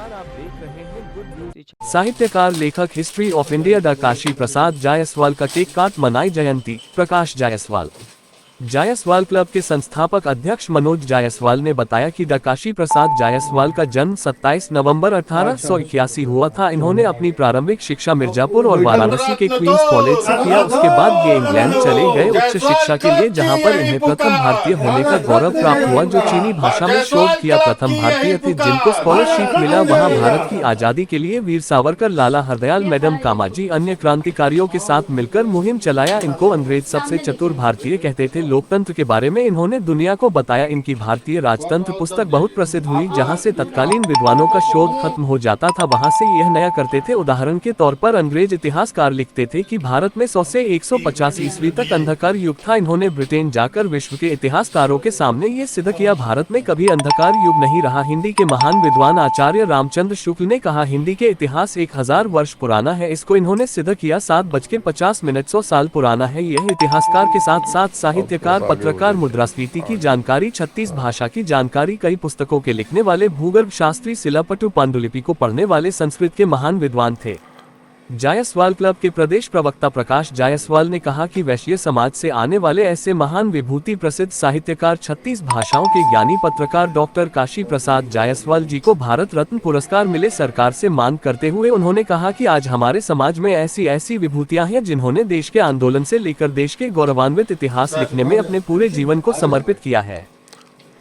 नमस्कार, आप देख रहे हैं गुड न्यूज। साहित्यकार लेखक हिस्ट्री ऑफ इंडिया डॉ काशी प्रसाद जायसवाल का केक काट मनाई जयंती। प्रकाश जायसवाल जायसवाल क्लब के संस्थापक अध्यक्ष मनोज जायसवाल ने बताया कि डॉ काशी प्रसाद जायसवाल का जन्म 27 नवंबर 1881 हुआ था। इन्होंने अपनी प्रारंभिक शिक्षा मिर्जापुर और वाराणसी के क्वींस कॉलेज से किया। उसके बाद ये इंग्लैंड चले गए उच्च शिक्षा के लिए, जहां पर इन्हें प्रथम भारतीय होने का गौरव प्राप्त हुआ, जो चीनी भाषा में शोध किया। प्रथम भारतीय थे जिनको स्कॉलरशिप मिला। वहां भारत की आजादी के लिए वीर सावरकर, लाला हरदयाल, मैडम कामाजी, अन्य क्रांतिकारियों के साथ मिलकर मुहिम चलाया। इनको अंग्रेज सबसे चतुर भारतीय कहते थे। लोकतंत्र के बारे में इन्होंने दुनिया को बताया। इनकी भारतीय राजतंत्र पुस्तक बहुत प्रसिद्ध हुई, जहां से तत्कालीन विद्वानों का शोध खत्म हो जाता था, वहां से यह नया करते थे। उदाहरण के तौर पर अंग्रेज इतिहासकार लिखते थे कि भारत में 100 से 150 ईस्वी तक अंधकार युग था। इन्होंने ब्रिटेन जाकर विश्व के इतिहासकारों के सामने ये सिद्ध किया, भारत में कभी अंधकार युग नहीं रहा। हिंदी के महान विद्वान आचार्य रामचंद्र शुक्ल ने कहा, हिंदी के इतिहास 1000 वर्ष पुराना है। इसको इन्होंने सिद्ध किया। 7:50 100 साल पुराना है। यह इतिहासकार के साथ साथ साहित्यकार, पत्रकार, मुद्रास्फीति की जानकारी, 36 भाषा की जानकारी, कई पुस्तकों के लिखने वाले, भूगर्भ शास्त्री, शिलापटु, पांडुलिपि को पढ़ने वाले, संस्कृत के महान विद्वान थे। जायसवाल क्लब के प्रदेश प्रवक्ता प्रकाश जायसवाल ने कहा कि वैश्य समाज से आने वाले ऐसे महान विभूति, प्रसिद्ध साहित्यकार, 36 भाषाओं के ज्ञानी, पत्रकार डॉक्टर काशी प्रसाद जायसवाल जी को भारत रत्न पुरस्कार मिले। सरकार से मांग करते हुए उन्होंने कहा कि आज हमारे समाज में ऐसी विभूतियां हैं जिन्होंने देश के आंदोलन से लेकर देश के गौरवान्वित इतिहास लिखने में अपने पूरे जीवन को समर्पित किया है।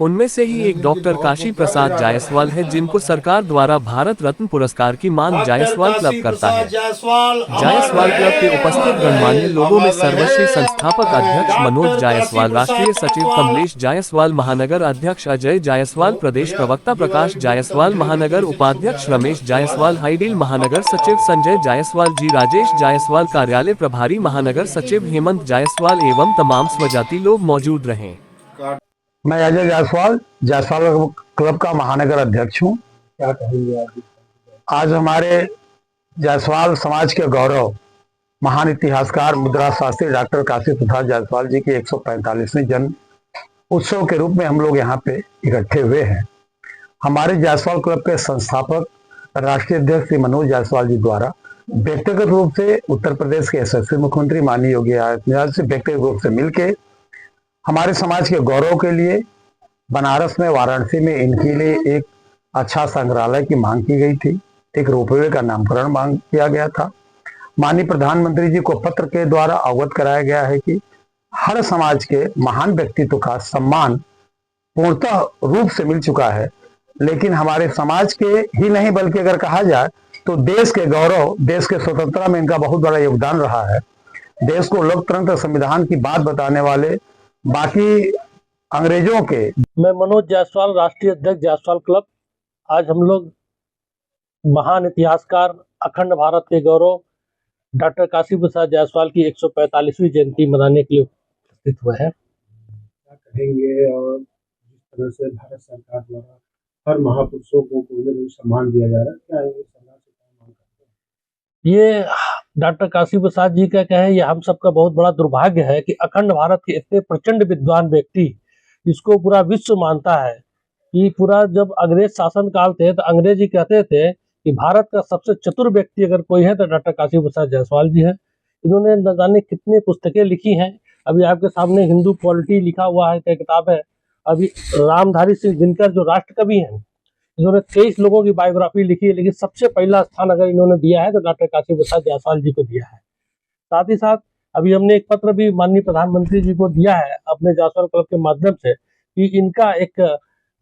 उनमें से ही एक डॉक्टर काशी प्रसाद जायसवाल है, जिनको सरकार द्वारा भारत रत्न पुरस्कार की मांग जायसवाल क्लब करता है। जायसवाल क्लब के उपस्थित गणमान्य लोगों में सर्वश्री संस्थापक अध्यक्ष मनोज जायसवाल, राष्ट्रीय सचिव कमलेश जायसवाल, महानगर अध्यक्ष अजय जायसवाल, प्रदेश प्रवक्ता प्रकाश जायसवाल, महानगर उपाध्यक्ष रमेश जायसवाल, हाईडील महानगर सचिव संजय जायसवाल जी, राजेश जायसवाल, कार्यालय प्रभारी महानगर सचिव हेमंत जायसवाल एवं तमाम स्वजाति लोग मौजूद रहे। मैं अजय जायसवाल, जायसवाल क्लब का महानगर अध्यक्ष हूँ। क्या कहेंगे आज हमारे जायसवाल समाज के गौरव, महान इतिहासकार, मुद्राशास्त्री डॉक्टर काशी प्रसाद जायसवाल जी के 145वें जन्म उत्सव के रूप में हम लोग यहाँ पे इकट्ठे हुए हैं। हमारे जायसवाल क्लब के संस्थापक राष्ट्रीय अध्यक्ष श्री मनोज जायसवाल जी द्वारा व्यक्तिगत रूप से उत्तर प्रदेश के यशस्वी मुख्यमंत्री माननीय योगी आदित्यनाथ से व्यक्तिगत रूप से मिलके हमारे समाज के गौरव के लिए बनारस में, वाराणसी में इनके लिए एक अच्छा संग्रहालय की मांग की गई थी। एक रोपवे का नामकरण मांग किया गया था। माननीय प्रधानमंत्री जी को पत्र के द्वारा अवगत कराया गया है कि हर समाज के महान व्यक्तित्व का सम्मान पूर्णतः रूप से मिल चुका है, लेकिन हमारे समाज के ही नहीं बल्कि अगर कहा जाए तो देश के गौरव, देश के स्वतंत्रता में इनका बहुत बड़ा योगदान रहा है। देश को लोकतंत्र, संविधान की बात बताने वाले बाकी अंग्रेजों के। मैं मनोज जायसवाल, राष्ट्रीय अध्यक्ष जायसवाल क्लब। आज हम लोग महान इतिहासकार, अखंड भारत के गौरव डॉक्टर काशी प्रसाद जायसवाल की 145वीं जयंती मनाने के लिए उपस्थित हुए हैं। क्या कहेंगे, और जिस तरह से भारत सरकार द्वारा हर महापुरुषों को कोई न कोई सम्मान दिया जा रहा है, क्या ये सरकार से क्या मांग करते हैं? ये डॉक्टर काशी प्रसाद जी का कहे, ये हम सबका बहुत बड़ा दुर्भाग्य है कि अखंड भारत के इतने प्रचंड विद्वान व्यक्ति, जिसको पूरा विश्व मानता है कि पूरा, जब अंग्रेज शासन काल थे तो अंग्रेज ही कहते थे कि भारत का सबसे चतुर व्यक्ति अगर कोई है तो डॉक्टर काशी प्रसाद जायसवाल जी है। इन्होंने न जाने कितनी पुस्तकें लिखी हैं। अभी आपके सामने हिंदू पॉलिटी लिखा हुआ है, एक किताब है। अभी रामधारी सिंह दिनकर जो राष्ट्र कवि हैं, इन्होंने 23 लोगों की बायोग्राफी लिखी है, लेकिन सबसे पहला स्थान अगर इन्होंने दिया है तो डॉक्टर काशी प्रसाद जायसवाल जी को दिया है। साथ ही साथ अभी हमने एक पत्र भी माननीय प्रधानमंत्री जी को दिया है अपने जायसवाल क्लब के माध्यम से कि इनका एक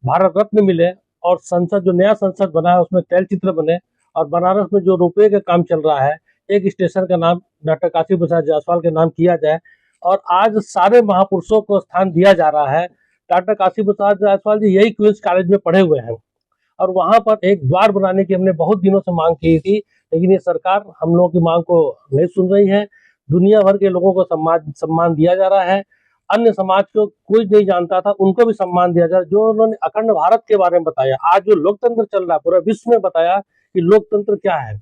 भारत रत्न मिले, और संसद, जो नया संसद बना है उसमें तैलचित्र बने, और बनारस में जो रोपवे का काम चल रहा है, एक स्टेशन का नाम डॉक्टर काशी प्रसाद जायसवाल के नाम किया जाए। और आज सारे महापुरुषों को स्थान दिया जा रहा है। डॉक्टर काशी प्रसाद जायसवाल जी यही क्वींस कॉलेज में पढ़े हुए हैं, और वहां पर एक द्वार बनाने की हमने बहुत दिनों से मांग की थी, लेकिन ये सरकार हम लोगों की मांग को नहीं सुन रही है। दुनिया भर के लोगों को सम्मान दिया जा रहा है। अन्य समाज को कोई नहीं जानता था, उनको भी सम्मान दिया जा रहा है। जो उन्होंने अखंड भारत के बारे में बताया, आज जो लोकतंत्र चल रहा है पूरे विश्व में बताया कि लोकतंत्र क्या है,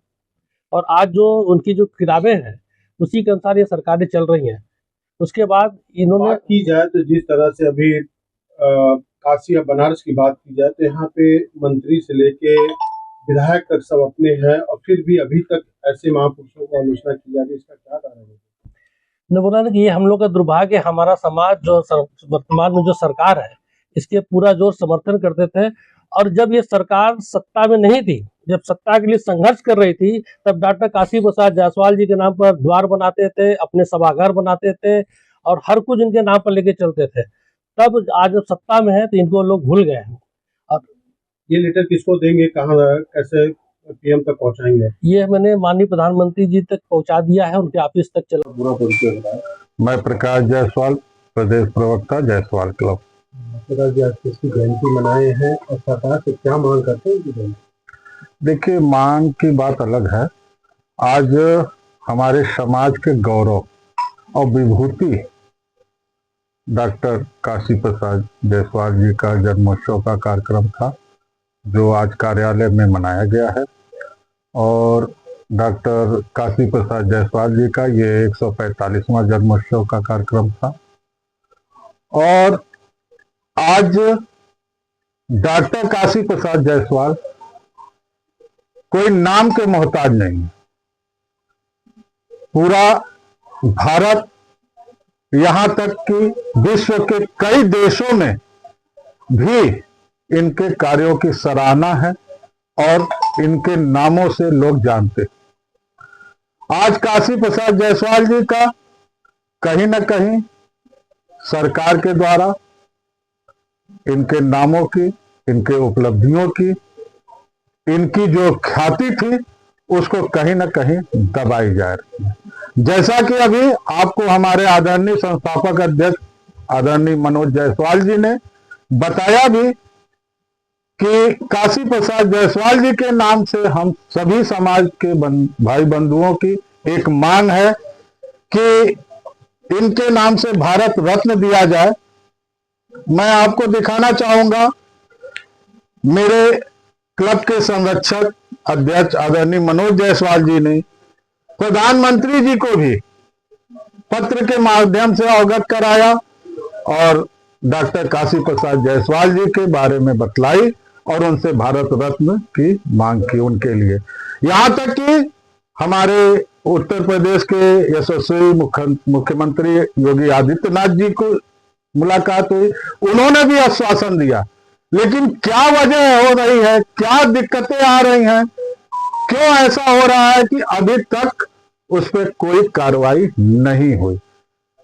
और आज जो उनकी जो किताबें हैं उसी के अनुसार ये सरकारें चल रही हैं। उसके बाद इन्होंने बात की जाए तो जिस तरह से अभी काशी या बनारस की बात की जाए तो यहाँ पे मंत्री से लेके विधायक सब अपने हैं और फिर भी अभी तक ऐसे महापुरुषों को आलोचना की जा रही है, इसका क्या कारण है? ने बोला ना कि ये हम लोग का दुर्भाग्य है, हमारा समाज जो वर्तमान में जो सरकार है इसके पूरा जोर समर्थन करते थे। और जब ये सरकार सत्ता में नहीं थी, जब सत्ता के लिए संघर्ष कर रही थी, तब डॉक्टर काशी प्रसाद जायसवाल जी के नाम पर द्वार बनाते थे, अपने सभागार बनाते थे और हर कुछ इनके नाम पर लेके चलते थे। तब आज जब सत्ता में है तो इनको लोग भूल गए हैं। और ये लेटर किसको देंगे, कहाँ, कैसे पीएम तक पहुंचाएंगे? ये मैंने माननीय प्रधानमंत्री जी तक पहुंचा दिया है, उनके ऑफिस तक चला। पूरा परिचय बताएं। मैं प्रकाश जायसवाल, प्रदेश प्रवक्ता जायसवाल क्लब। प्रकाश जी, आज किसकी जयंती मनाए हैं और सरकार से क्या मांग करते हैं इनकी जयंती? देखिए, मांग की बात अलग है। आज हमारे समाज के गौरव और विभूति डॉक्टर काशी प्रसाद जायसवाल जी का जन्मोत्सव का कार्यक्रम था, जो आज कार्यालय में मनाया गया है। और डॉक्टर काशी प्रसाद जायसवाल जी का ये 145वां जन्मोत्सव का कार्यक्रम था। और आज डॉक्टर काशी प्रसाद जायसवाल कोई नाम के मोहताज नहीं है। पूरा भारत, यहां तक कि विश्व के कई देशों में भी इनके कार्यों की सराहना है और इनके नामों से लोग जानते। आज काशी प्रसाद जायसवाल जी का कहीं न कहीं सरकार के द्वारा इनके नामों की, इनके उपलब्धियों की, इनकी जो ख्याति थी उसको कहीं न कहीं दबाई जा रही है। जैसा कि अभी आपको हमारे आदरणीय संस्थापक अध्यक्ष आदरणीय मनोज जायसवाल जी ने बताया भी कि काशी प्रसाद जायसवाल जी के नाम से हम सभी समाज के भाई बंधुओं की एक मांग है कि इनके नाम से भारत रत्न दिया जाए। मैं आपको दिखाना चाहूंगा, मेरे क्लब के संरक्षक अध्यक्ष आदरणीय मनोज जायसवाल जी ने प्रधानमंत्री जी को भी पत्र के माध्यम से अवगत कराया और डॉक्टर काशी प्रसाद जायसवाल जी के बारे में बतलाई और उनसे भारत रत्न की मांग की उनके लिए। यहां तक कि हमारे उत्तर प्रदेश के यशस्वी मुख्यमंत्री योगी आदित्यनाथ जी को मुलाकात हुई, उन्होंने भी आश्वासन दिया। लेकिन क्या वजह हो रही है, क्या दिक्कतें आ रही हैं, क्यों ऐसा हो रहा है कि अभी तक उस पर कोई कार्रवाई नहीं हुई?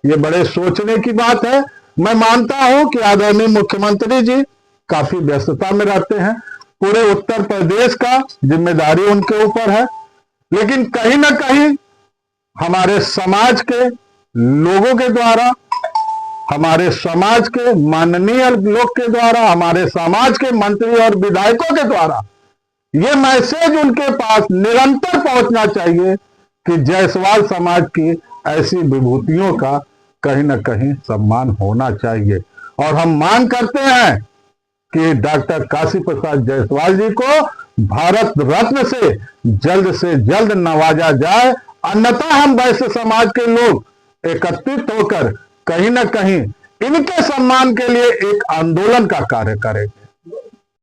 ये बड़े सोचने की बात है। मैं मानता हूं कि आदरणीय मुख्यमंत्री जी काफी व्यस्तता में रहते हैं, पूरे उत्तर प्रदेश का जिम्मेदारी उनके ऊपर है, लेकिन कहीं ना कहीं हमारे समाज के लोगों के द्वारा, हमारे समाज के माननीय लोग के द्वारा, हमारे समाज के मंत्री और विधायकों के द्वारा ये मैसेज उनके पास निरंतर पहुंचना चाहिए कि जायसवाल समाज की ऐसी विभूतियों का कहीं ना कहीं सम्मान होना चाहिए। और हम मांग करते हैं कि डॉक्टर काशी प्रसाद जायसवाल जी को भारत रत्न से जल्द नवाजा जाए, अन्यथा हम वैश्य समाज के लोग एकत्रित होकर कहीं ना कहीं इनके सम्मान के लिए एक आंदोलन का कार्य करेंगे।